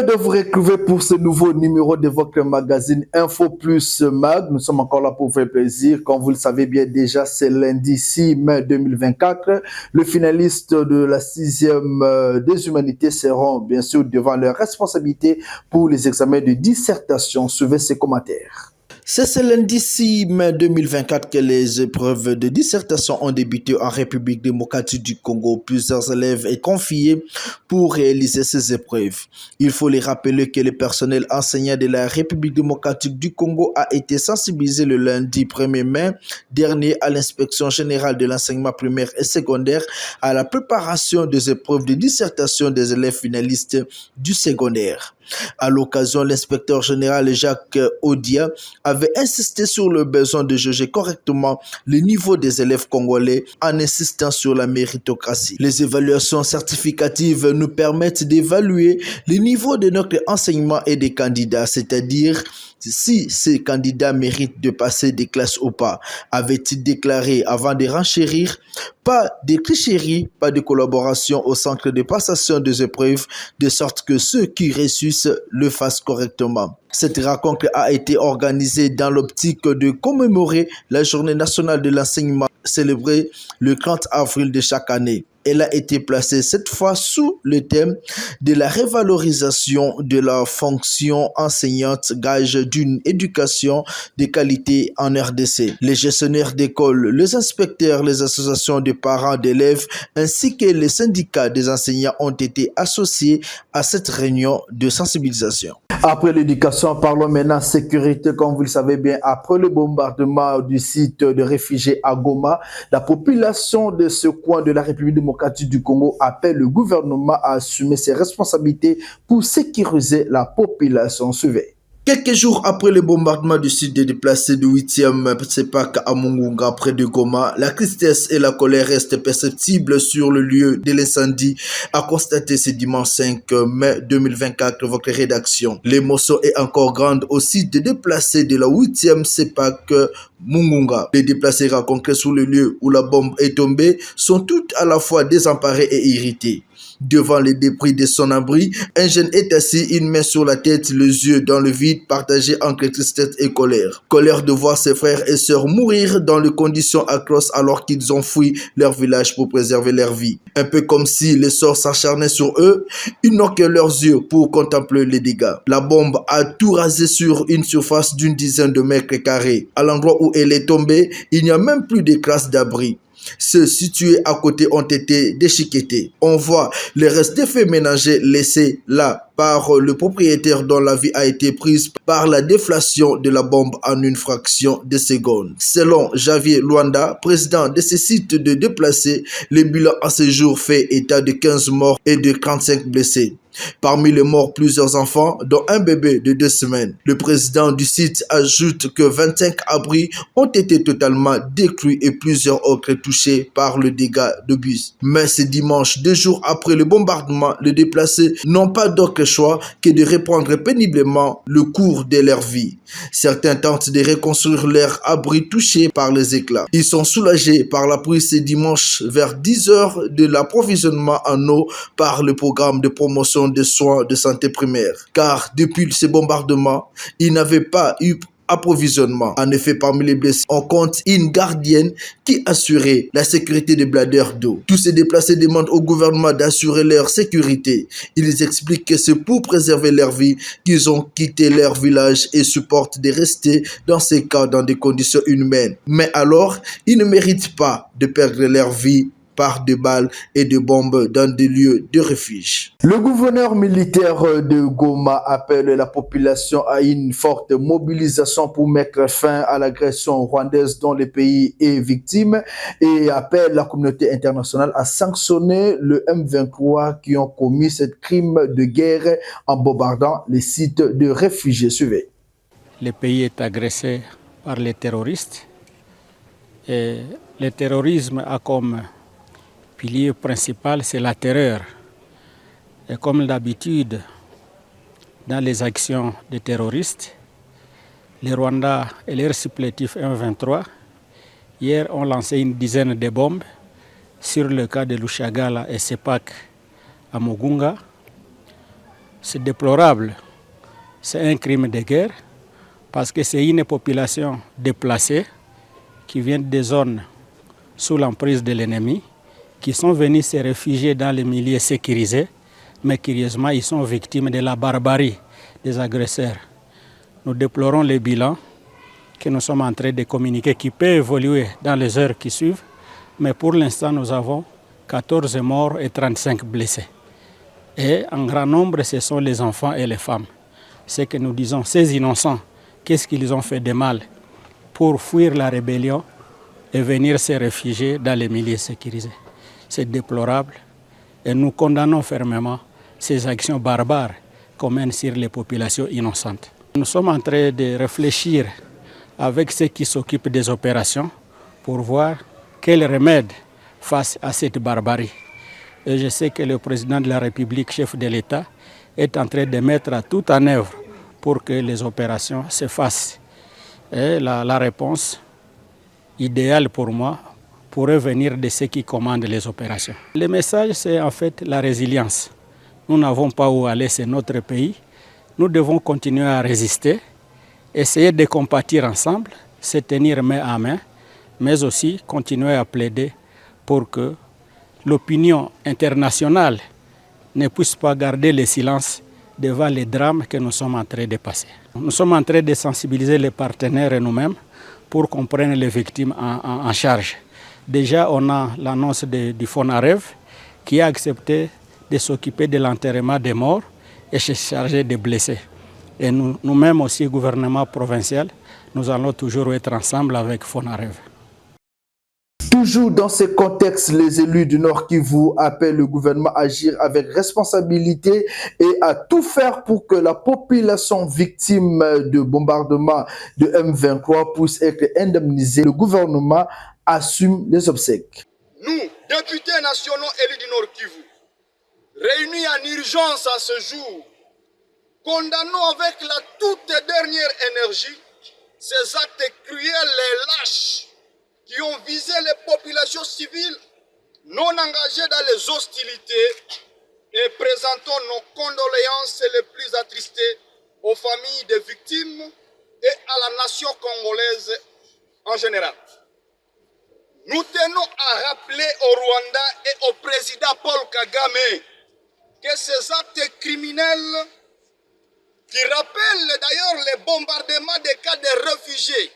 de vous retrouver pour ce nouveau numéro de votre magazine Info Plus Mag. Nous sommes encore là pour vous faire plaisir. Comme vous le savez bien déjà, c'est lundi 6 mai 2024. Le finaliste de la 6e des humanités seront bien sûr devant leurs responsabilités pour les examens de dissertation. Suivez ces commentaires. C'est ce lundi 6 mai 2024 que les épreuves de dissertation ont débuté en République démocratique du Congo. Plusieurs élèves sont confiés pour réaliser ces épreuves. Il faut les rappeler que le personnel enseignant de la République démocratique du Congo a été sensibilisé le lundi 1er mai dernier à l'inspection générale de l'enseignement primaire et secondaire à la préparation des épreuves de dissertation des élèves finalistes du secondaire. À l'occasion, l'inspecteur général Jacques Odia avait insisté sur le besoin de juger correctement le niveau des élèves congolais en insistant sur la méritocratie. Les évaluations certificatives nous permettent d'évaluer le niveau de notre enseignement et des candidats, c'est-à-dire si ces candidats méritent de passer des classes ou pas, avait-il déclaré avant de renchérir. Pas de tricherie, pas de collaboration au centre de passation des épreuves, de sorte que ceux qui réussissent le fassent correctement. Cette rencontre a été organisée dans l'optique de commémorer la Journée nationale de l'enseignement célébrée le 30 avril de chaque année. Elle a été placée cette fois sous le thème de la révalorisation de la fonction enseignante, gage d'une éducation de qualité en RDC. Les gestionnaires d'école, les inspecteurs, les associations de parents d'élèves ainsi que les syndicats des enseignants ont été associés à cette réunion de sensibilisation. Après l'éducation, parlons maintenant sécurité. Comme vous le savez bien, après le bombardement du site de réfugiés à Goma, la population de ce coin de la République démocratique du Congo appelle le gouvernement à assumer ses responsabilités pour sécuriser la population. Suivez. Quelques jours après le bombardement du site des déplacés du 8e CEPAC à Mungunga près de Goma, la tristesse et la colère restent perceptibles sur le lieu de l'incendie, a constaté ce dimanche 5 mai 2024 votre rédaction. L'émotion est encore grande au site des déplacés de la 8e CEPAC Mungunga. Les déplacés rencontrés sur le lieu où la bombe est tombée sont toutes à la fois désemparés et irrités. Devant les débris de son abri, un jeune est assis, une main sur la tête, les yeux dans le vide, partagé entre tristesse et colère. Colère de voir ses frères et sœurs mourir dans des conditions atroces alors qu'ils ont fui leur village pour préserver leur vie. Un peu comme si les sorts s'acharnaient sur eux, ils n'ont que leurs yeux pour contempler les dégâts. La bombe a tout rasé sur une surface d'une dizaine de mètres carrés. À l'endroit où elle est tombée, il n'y a même plus de classes d'abri. Ceux situés à côté ont été déchiquetés. On voit les restes d'effets ménagers laissés là par le propriétaire dont la vie a été prise par la déflation de la bombe en une fraction de seconde. Selon Javier Luanda, président de ce site de déplacés, le bilan à ce jour fait état de 15 morts et de 35 blessés. Parmi les morts, plusieurs enfants, dont un bébé de 2 semaines. Le président du site ajoute que 25 abris ont été totalement détruits et plusieurs autres touchés par le dégât de bus. Mais ce dimanche, 2 jours après le bombardement, les déplacés n'ont pas d'autre choix que de reprendre péniblement le cours de leur vie. Certains tentent de reconstruire leurs abris touchés par les éclats. Ils sont soulagés par la pluie ce dimanche vers 10 heures de l'approvisionnement en eau par le programme de promotion des soins de santé primaire. Car depuis ce bombardement, il n'avait pas eu approvisionnement. En effet, parmi les blessés, on compte une gardienne qui assurait la sécurité des bladeurs d'eau. Tous ces déplacés demandent au gouvernement d'assurer leur sécurité. Ils expliquent que c'est pour préserver leur vie qu'ils ont quitté leur village et supportent de rester dans ces cas dans des conditions inhumaines. Mais alors, ils ne méritent pas de perdre leur vie par de balles et de bombes dans des lieux de refuge. Le gouverneur militaire de Goma appelle la population à une forte mobilisation pour mettre fin à l'agression rwandaise dont le pays est victime et appelle la communauté internationale à sanctionner le M23 qui ont commis ce crime de guerre en bombardant les sites de réfugiés. Suivez. Le pays est agressé par les terroristes et le terrorisme a comme pilier principal, c'est la terreur. Et comme d'habitude, dans les actions des terroristes, les Rwandais et leurs supplétifs M23, hier, ont lancé une dizaine de bombes sur le cas de Lushagala et Sepak à Mugunga, C'est déplorable, c'est un crime de guerre parce que c'est une population déplacée qui vient des zones sous l'emprise de l'ennemi, qui sont venus se réfugier dans les milieux sécurisés, mais curieusement, ils sont victimes de la barbarie des agresseurs. Nous déplorons le bilan que nous sommes en train de communiquer, qui peut évoluer dans les heures qui suivent, mais pour l'instant, nous avons 14 morts et 35 blessés. Et en grand nombre, ce sont les enfants et les femmes. C'est que nous disons, ces innocents, qu'est-ce qu'ils ont fait de mal pour fuir la rébellion et venir se réfugier dans les milieux sécurisés? C'est déplorable et nous condamnons fermement ces actions barbares qu'on mène sur les populations innocentes. Nous sommes en train de réfléchir avec ceux qui s'occupent des opérations pour voir quel remède face à cette barbarie. Et je sais que le président de la République, chef de l'État, est en train de mettre tout en œuvre pour que les opérations se fassent. Et la réponse idéale pour moi pourrait venir de ceux qui commandent les opérations. Le message, c'est en fait la résilience. Nous n'avons pas où aller, c'est notre pays. Nous devons continuer à résister, essayer de compatir ensemble, se tenir main à main, mais aussi continuer à plaider pour que l'opinion internationale ne puisse pas garder le silence devant les drames que nous sommes en train de passer. Nous sommes en train de sensibiliser les partenaires et nous-mêmes pour qu'on prenne les victimes en charge. Déjà, on a l'annonce du FONAREV qui a accepté de s'occuper de l'enterrement des morts et se charger des blessés. Et nous-mêmes aussi, gouvernement provincial, nous allons toujours être ensemble avec FONAREV. Toujours dans ce contexte, les élus du Nord Kivu appellent le gouvernement à agir avec responsabilité et à tout faire pour que la population victime de bombardements de M23 puisse être indemnisée. Le gouvernement assume les obsèques. Nous, députés nationaux élus du Nord Kivu, réunis en urgence à ce jour, condamnons avec la toute dernière énergie ces actes cruels et lâches qui ont visé les populations civiles non engagées dans les hostilités et présentons nos condoléances les plus attristées aux familles des victimes et à la nation congolaise en général. Nous tenons à rappeler au Rwanda et au président Paul Kagame que ces actes criminels, qui rappellent d'ailleurs les bombardements des cas de réfugiés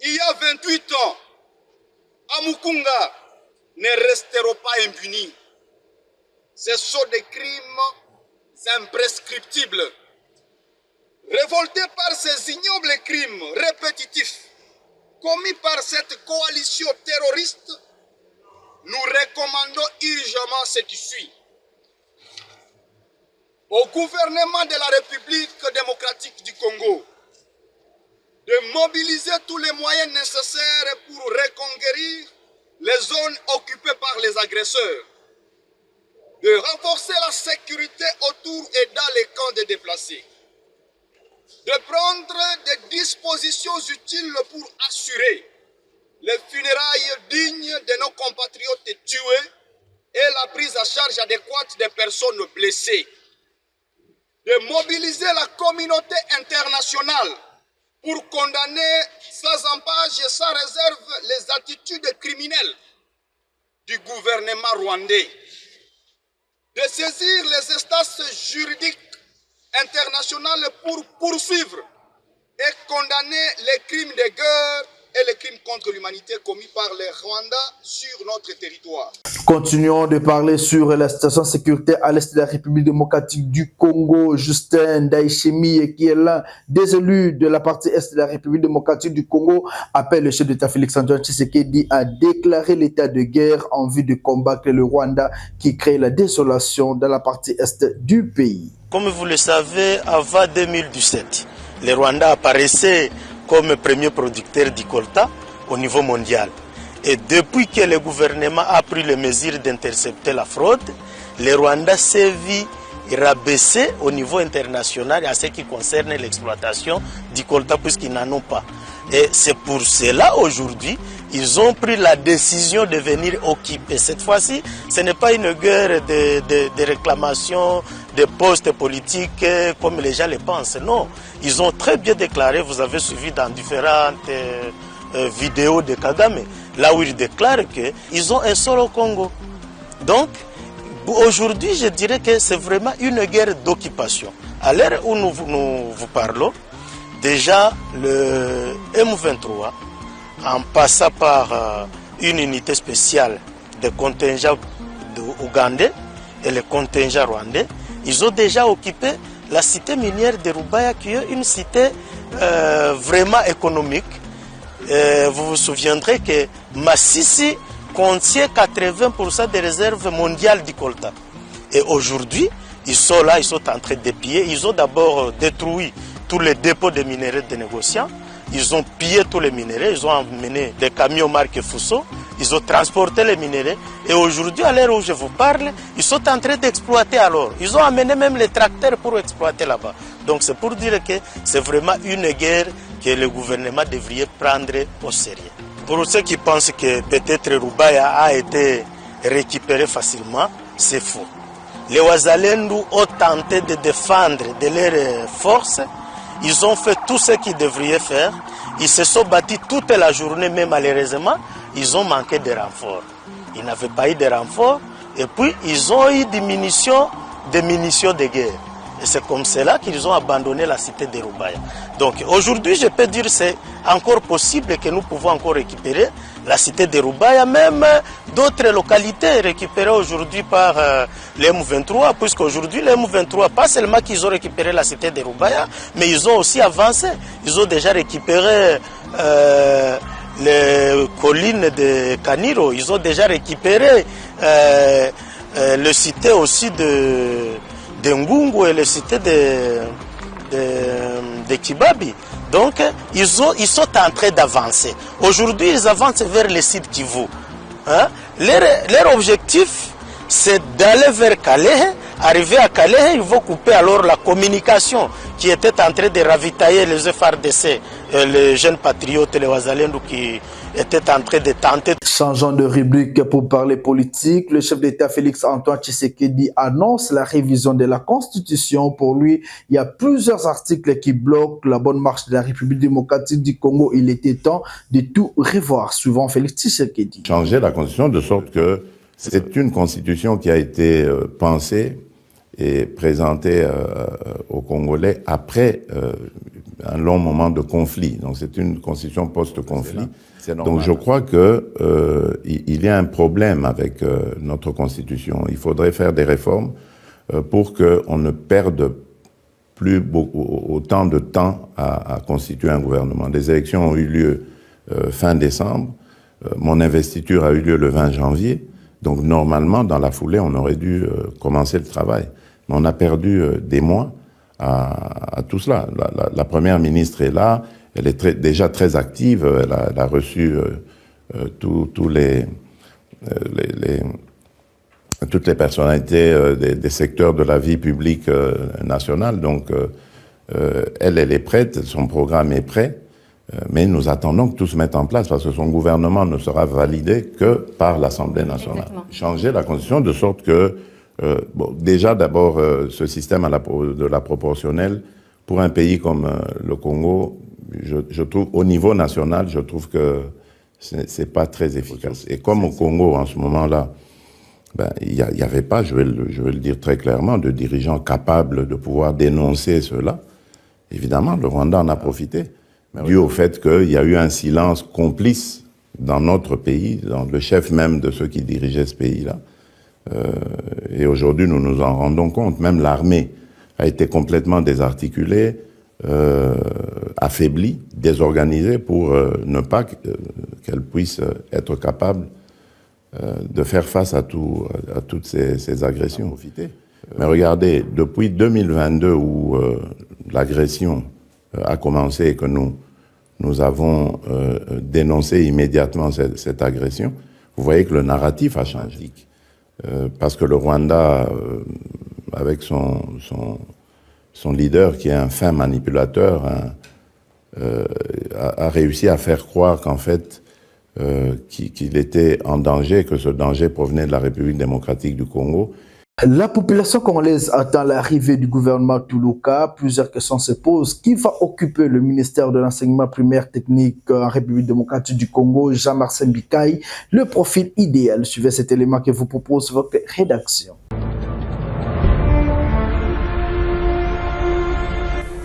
il y a 28 ans, à Mukunga, ne resteront pas impunis. Ce sont des crimes imprescriptibles. Révoltés par ces ignobles crimes répétitifs commis par cette coalition terroriste, nous recommandons urgemment ce qui suit. Au gouvernement de la République démocratique du Congo de mobiliser tous les moyens nécessaires pour reconquérir les zones occupées par les agresseurs, de renforcer la sécurité autour et dans les camps des déplacés, de prendre des dispositions utiles pour assurer les funérailles dignes de nos compatriotes tués et la prise en charge adéquate des personnes blessées, de mobiliser la communauté internationale pour condamner sans ambages et sans réserve les attitudes criminelles du gouvernement rwandais, de saisir les instances juridiques internationales pour poursuivre et condamner les crimes de guerre et les crimes contre l'humanité commis par les Rwandais sur notre territoire. Continuons de parler sur la situation sécuritaire à l'est de la République démocratique du Congo. Justin Ndayishimiye, qui est l'un des élus de la partie est de la République démocratique du Congo, appelle le chef d'État Félix-Antoine Tshisekedi à déclarer l'état de guerre en vue de combattre le Rwanda qui crée la désolation dans la partie est du pays. Comme vous le savez, avant 2017, le Rwanda apparaissait comme premier producteur du colta au niveau mondial. Et depuis que le gouvernement a pris les mesures d'intercepter la fraude, le Rwanda s'est vu rabaissé au niveau international à ce qui concerne l'exploitation du colta puisqu'ils n'en ont pas. Et c'est pour cela aujourd'hui, ils ont pris la décision de venir occuper. Cette fois-ci, ce n'est pas une guerre de réclamation de postes politiques comme les gens le pensent. Non, ils ont très bien déclaré, vous avez suivi dans différentes vidéos de Kagame, là où ils déclarent qu'ils ont un seul au Congo. Donc, aujourd'hui, je dirais que c'est vraiment une guerre d'occupation. À l'heure où nous vous parlons, déjà le M23, en passant par une unité spéciale de contingents ougandais et le contingent rwandais, ils ont déjà occupé la cité minière de Rubaya, qui est une cité vraiment économique. Vous vous souviendrez que Massissi contient 80% des réserves mondiales du coltan. Et aujourd'hui, ils sont là, ils sont en train de piller. Ils ont d'abord détruit tous les dépôts de minerais des négociants. Ils ont pillé tous les minéraux, ils ont emmené des camions marque Fuso, ils ont transporté les minéraux. Et aujourd'hui, à l'heure où je vous parle, ils sont en train d'exploiter alors. Ils ont amené même les tracteurs pour exploiter là-bas. Donc c'est pour dire que c'est vraiment une guerre que le gouvernement devrait prendre au sérieux. Pour ceux qui pensent que peut-être Rubaya a été récupéré facilement, c'est faux. Les Wazalendou ont tenté de défendre de leurs forces. Ils ont fait tout ce qu'ils devraient faire. Ils se sont battus toute la journée, mais malheureusement, ils ont manqué de renforts. Ils n'avaient pas eu de renforts. Et puis, ils ont eu des munitions de guerre. Et c'est comme cela qu'ils ont abandonné la cité de Rubaya. Donc aujourd'hui, je peux dire que c'est encore possible que nous pouvons encore récupérer la cité de Rubaya, même d'autres localités récupérées aujourd'hui par les M23, puisqu'aujourd'hui les M23, pas seulement qu'ils ont récupéré la cité de Rubaya, mais ils ont aussi avancé. Ils ont déjà récupéré les collines de Kaniro, ils ont déjà récupéré le cité aussi de Ngungu et le cité de Kibabi. Donc, ils sont en train d'avancer. Aujourd'hui, ils avancent vers le sud Kivu. Hein? Leur objectif, c'est d'aller vers Calais. Arrivé à Calais, ils vont couper alors la communication qui était en train de ravitailler les FARDC, les jeunes patriotes, les Wazalendou qui étaient en train de tenter. Changeant de rubrique pour parler politique, le chef d'État Félix-Antoine Tshisekedi annonce la révision de la Constitution. Pour lui, il y a plusieurs articles qui bloquent la bonne marche de la République démocratique du Congo. Il était temps de tout revoir, suivant Félix Tshisekedi. Changer la Constitution de sorte que c'est une Constitution qui a été pensée et présentée aux Congolais après un long moment de conflit. Donc c'est une Constitution post-conflit. Donc je crois que il y a un problème avec notre Constitution. Il faudrait faire des réformes pour qu'on ne perde plus autant de temps à constituer un gouvernement. Les élections ont eu lieu fin décembre. Mon investiture a eu lieu le 20 janvier. Donc normalement, dans la foulée, on aurait dû commencer le travail. Mais on a perdu des mois à tout cela. La première ministre est là. Elle est déjà très active, elle a reçu toutes les personnalités des secteurs de la vie publique nationale. Donc, elle est prête, son programme est prêt, mais nous attendons que tout se mette en place parce que son gouvernement ne sera validé que par l'Assemblée nationale. Exactement. Changer la Constitution de sorte que, déjà d'abord, ce système de la proportionnelle, pour un pays comme le Congo, je trouve, au niveau national, je trouve que c'est pas très efficace. Et comme au Congo, en ce moment-là, il n'y avait pas, je vais le dire très clairement, de dirigeants capables de pouvoir dénoncer cela. Évidemment, le Rwanda en a profité, dû au fait qu'il y a eu un silence complice dans notre pays, dans le chef même de ceux qui dirigeaient ce pays-là. Et aujourd'hui, nous nous en rendons compte. Même l'armée a été complètement désarticulée, affaiblie, désorganisée pour ne pas qu'elle puisse être capable de faire face à toutes ces agressions. Mais regardez, depuis 2022 où l'agression a commencé et que nous avons dénoncé immédiatement cette agression, vous voyez que le narratif a changé. Parce que le Rwanda, avec son leader qui est un fin manipulateur, a réussi à faire croire qu'en fait, qu'il était en danger, que ce danger provenait de la République démocratique du Congo. La population congolaise attend l'arrivée du gouvernement Toulouka. Plusieurs questions se posent. Qui va occuper le ministère de l'enseignement primaire technique en République démocratique du Congo? Jean-Marcel Mbikaï, le profil idéal. Suivez cet élément que vous propose votre rédaction.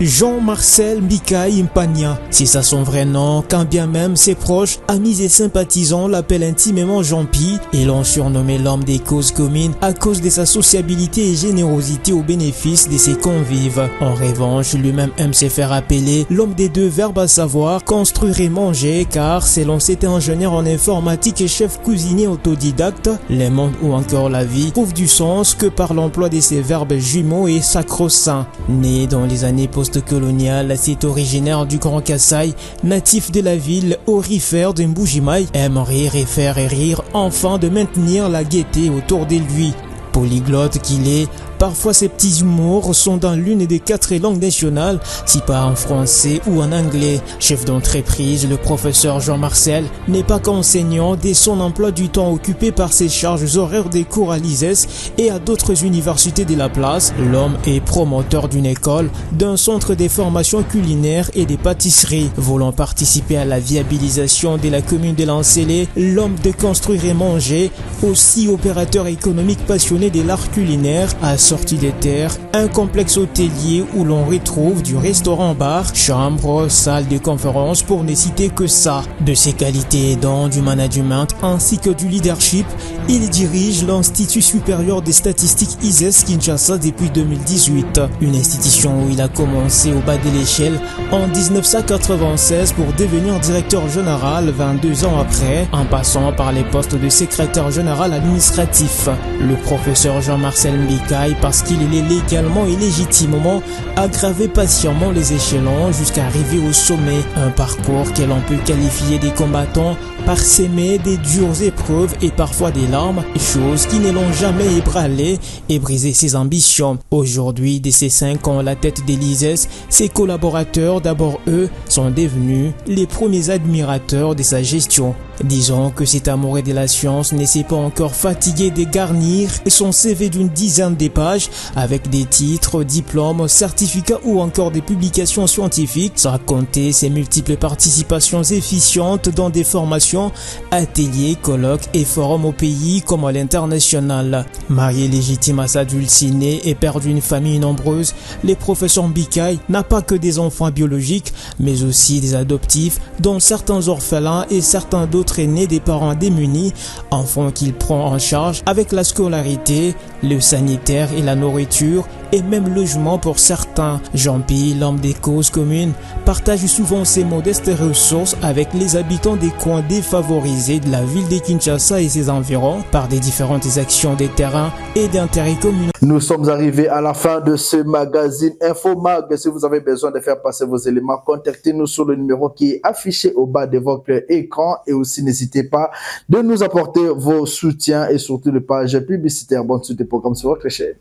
Jean-Marcel Mbikaï Mpania, c'est ça son vrai nom, quand bien même ses proches, amis et sympathisants l'appellent intimement Jean-Pi et l'ont surnommé l'homme des causes communes à cause de sa sociabilité et générosité au bénéfice de ses convives. En revanche, lui-même aime se faire appeler l'homme des deux verbes, à savoir construire et manger, car selon cet ingénieur en informatique et chef cuisinier autodidacte, le monde ou encore la vie trouve du sens que par l'emploi de ces verbes jumeaux et sacro-saints. Né dans les années post-colonial, c'est originaire du Grand Kassai, natif de la ville aurifère de Mbujimaï, aime rire et faire rire, enfin de maintenir la gaieté autour de lui. Polyglotte qu'il est, parfois ses petits humours sont dans l'une des 4 langues nationales, si pas en français ou en anglais. Chef d'entreprise, le professeur Jean-Marcel n'est pas qu'enseignant dès son emploi du temps occupé par ses charges horaires des cours à l'ISES et à d'autres universités de la place. L'homme est promoteur d'une école, d'un centre de formation culinaire et des pâtisseries. Voulant participer à la viabilisation de la commune de Lancélé, l'homme de construire et manger, aussi opérateur économique passionné de l'art culinaire, a sorti des terres, un complexe hôtelier où l'on retrouve du restaurant-bar, chambre, salle de conférence pour ne citer que ça. De ses qualités aidant du management ainsi que du leadership, il dirige l'Institut supérieur des statistiques ISES Kinshasa depuis 2018, une institution où il a commencé au bas de l'échelle en 1996 pour devenir directeur général 22 ans après, en passant par les postes de secrétaire général administratif. Le professeur Jean-Marcel Mbikaï, parce qu'il est légalement et légitimement, a gravé patiemment les échelons jusqu'à arriver au sommet. Un parcours que l'on peut qualifier des combattants parsemé des dures épreuves et parfois des larmes, choses qui ne l'ont jamais ébranlé et brisé ses ambitions. Aujourd'hui, de ces 5 ans à la tête de l'ISES, ses collaborateurs, d'abord eux, sont devenus les premiers admirateurs de sa gestion. Disons que cet amoureux de la science ne s'est pas encore fatigué de garnir son CV d'une dizaine de pages avec des titres, diplômes, certificats ou encore des publications scientifiques, sans compter ses multiples participations efficientes dans des formations, ateliers, colloques et forums au pays comme à l'international. Marié légitime à sa dulcinée et père d'une famille nombreuse, le professeur Mbikaï n'a pas que des enfants biologiques, mais aussi des adoptifs, dont certains orphelins et certains d'autres aînés des parents démunis, enfants qu'il prend en charge avec la scolarité, le sanitaire et la nourriture, et même logement pour certains. Jean-Pi, l'homme des causes communes, partage souvent ses modestes ressources avec les habitants des coins défavorisés de la ville de Kinshasa et ses environs par des différentes actions des terrains et d'intérêt communal. Nous sommes arrivés à la fin de ce magazine InfoMag. Si vous avez besoin de faire passer vos éléments, contactez-nous sur le numéro qui est affiché au bas de votre écran et aussi n'hésitez pas de nous apporter vos soutiens et surtout les pages publicitaires. Bonne suite des programmes sur votre chaîne.